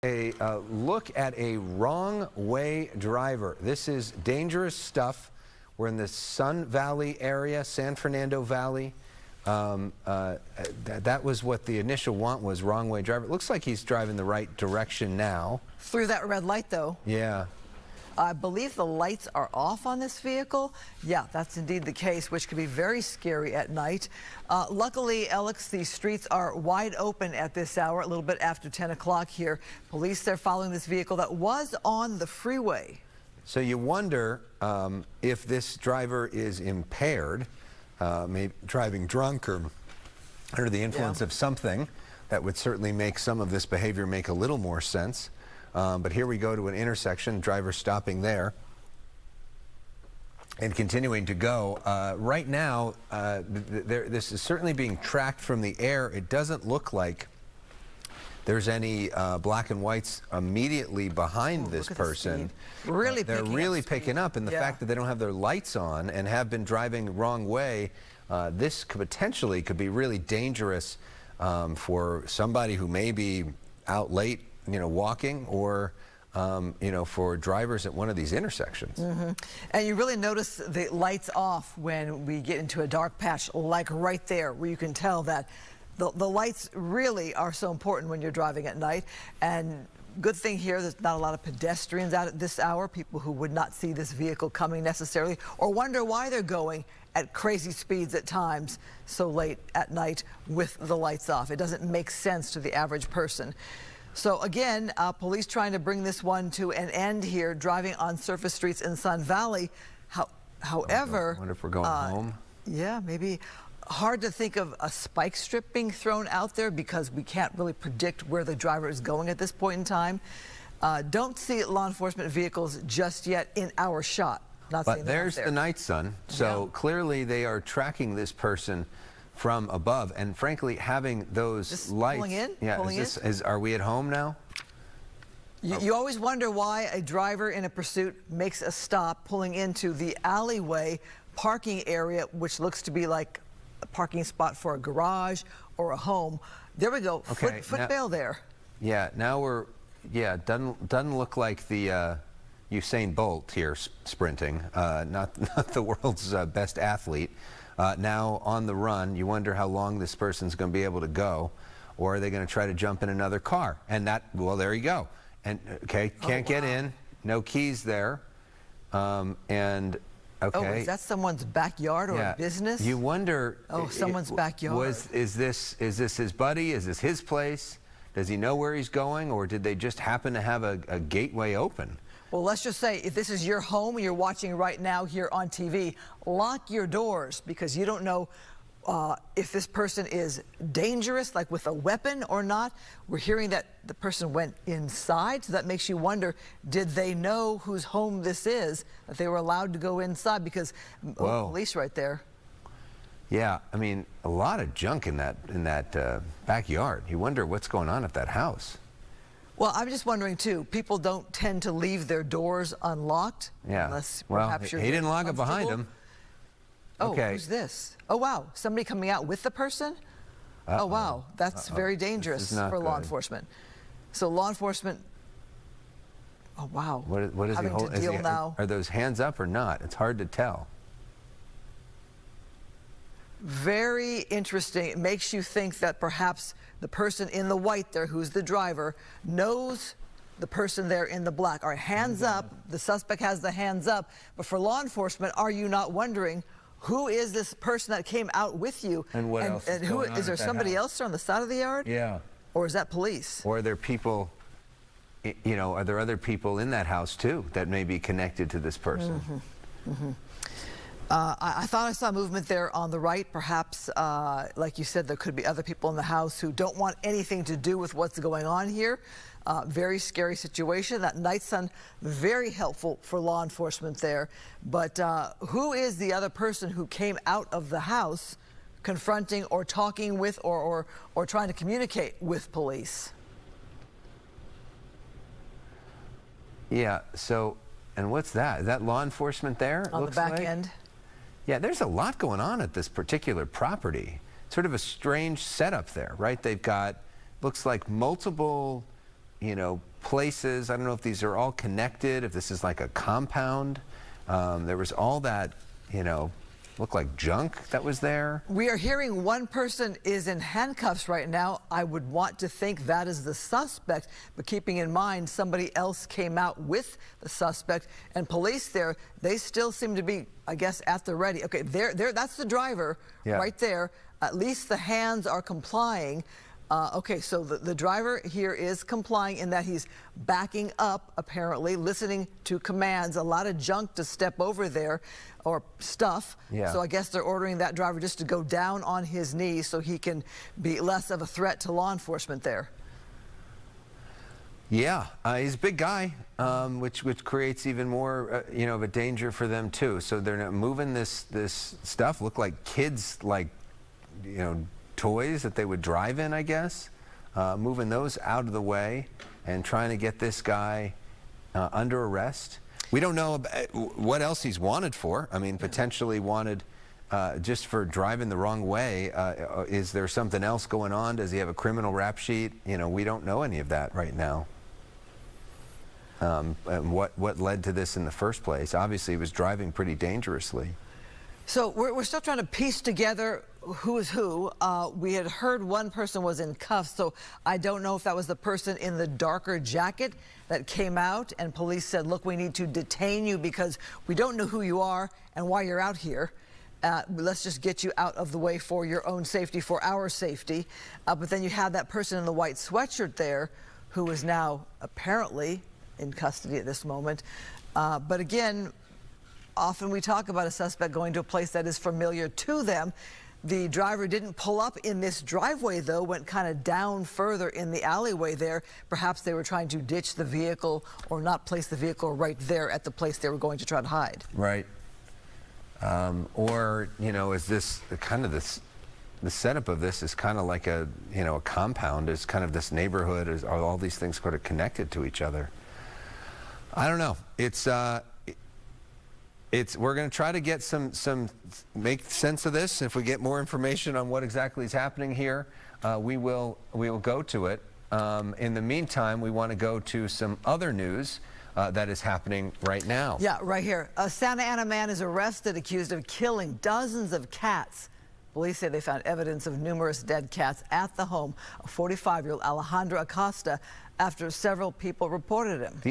A look at a wrong-way driver. This is dangerous stuff. We're in the Sun Valley area, San Fernando Valley. That was what the initial want was, wrong-way driver. It looks like he's driving the right direction now. Through that red light, though. Yeah. I believe the lights are off on this vehicle. Yeah, that's indeed the case, which could be very scary at night. Luckily, Alex, the streets are wide open at this hour, a little bit after 10 o'clock here. Police, they're following this vehicle that was on the freeway. So you wonder if this driver is impaired, maybe driving drunk or under the influence of something. That would certainly make some of this behavior make a little more sense. But here we go to an intersection, driver stopping there and continuing to go. Right now, this is certainly being tracked from the air. It doesn't look like there's any black and whites immediately behind this person. They're really picking up, and the fact that they don't have their lights on and have been driving the wrong way, this potentially could be really dangerous for somebody who may be out late, walking, or for drivers at one of these intersections. And you really notice the lights off when we get into a dark patch, like right there, where you can tell that the lights really are so important when you're driving at night. And good thing here, there's not a lot of pedestrians out at this hour, people who would not see this vehicle coming necessarily, or wonder why they're going at crazy speeds at times so late at night with the lights off. It doesn't make sense to the average person. So again, police trying to bring this one to an end here, driving on surface streets in Sun Valley. However, I wonder if we're going home. Yeah, maybe. Hard to think of a spike strip being thrown out there because we can't really predict where the driver is going at this point in time. Don't see law enforcement vehicles just yet in our shot. But there's the night sun. So clearly they are tracking this person from above, and frankly, having those just lights. Pulling in? Yeah, pulling are we at home now? You always wonder why a driver in a pursuit makes a stop pulling into the alleyway parking area, which looks to be like a parking spot for a garage or a home. There we go. Okay, foot bail there. Yeah, now we're, doesn't look like the Usain Bolt here sprinting, not the world's best athlete. Now on the run, you wonder how long this person's going to be able to go, or are they going to try to jump in another car? And well, there you go. And can't get in, no keys there, and is that someone's backyard or a business? You wonder. Someone's backyard. Is this his buddy? Is this his place? Does he know where he's going, or did they just happen to have a gateway open? Well, let's just say if this is your home and you're watching right now here on TV, lock your doors, because you don't know if this person is dangerous, like with a weapon or not. We're hearing that the person went inside, so that makes you wonder, did they know whose home this is, that they were allowed to go inside? Because police right there. Yeah, I mean, a lot of junk in that backyard. You wonder what's going on at that house. Well, I'm just wondering, too, people don't tend to leave their doors unlocked. Yeah. Unless perhaps he didn't lock it behind him. Oh, who's this? Oh, wow. Somebody coming out with the person? Oh, wow. That's very dangerous for law enforcement. So law enforcement, oh, wow. What is he holding? Now. Are those hands up or not? It's hard to tell. Very interesting. It makes you think that perhaps the person in the white there, who's the driver, knows the person there in the black. All right, hands up. The suspect has the hands up. But for law enforcement, are you not wondering, who is this person that came out with you? And what else is going on is there somebody else there on the side of the yard? Yeah. Or is that police? Or are there people, are there other people in that house, too, that may be connected to this person? I thought I saw movement there on the right. Perhaps, like you said, there could be other people in the house who don't want anything to do with what's going on here. Very scary situation. That night sun, very helpful for law enforcement there. But who is the other person who came out of the house confronting or talking with or trying to communicate with police? Yeah, so, and what's that? Is that law enforcement there? On the back end? Yeah, there's a lot going on at this particular property. Sort of a strange setup there, right? They've got, looks like multiple places. I don't know if these are all connected, if this is like a compound. There was all that, looked like junk that was there. We are hearing one person is in handcuffs right now. I would want to think that is the suspect, but keeping in mind somebody else came out with the suspect, and police there, they still seem to be, I guess, at the ready. Okay, there, that's the driver right there. At least the hands are complying. Okay, so the driver here is complying in that he's backing up, apparently, listening to commands. A lot of junk to step over there, or stuff. Yeah. So I guess they're ordering that driver just to go down on his knees so he can be less of a threat to law enforcement there. Yeah, he's a big guy, which creates even more, of a danger for them too. So they're not moving this stuff. Look like kids, toys that they would drive in, I guess, moving those out of the way and trying to get this guy under arrest. We don't know what else he's wanted for. I mean, potentially wanted just for driving the wrong way. Is there something else going on? Does he have a criminal rap sheet? We don't know any of that right now. And what led to this in the first place? Obviously, he was driving pretty dangerously. So we're still trying to piece together who is who. We had heard one person was in cuffs, so I don't know if that was the person in the darker jacket that came out and police said, look, we need to detain you because we don't know who you are and why you're out here. Let's just get you out of the way for your own safety, for our safety. But then you had that person in the white sweatshirt there who is now apparently in custody at this moment. But again, often we talk about a suspect going to a place that is familiar to them. The driver didn't pull up in this driveway, though, went kind of down further in the alleyway there. Perhaps they were trying to ditch the vehicle or not place the vehicle right there at the place they were going to try to hide. Right. Or, is this kind of the setup of this is kind of like a compound, is kind of this neighborhood, are all these things sort of connected to each other? I don't know. We're going to try to get make sense of this. If we get more information on what exactly is happening here, we will go to it. In the meantime, we want to go to some other news that is happening right now. Yeah, right here. A Santa Ana man is arrested accused of killing dozens of cats. Police say they found evidence of numerous dead cats at the home of 45-year-old Alejandro Acosta after several people reported him.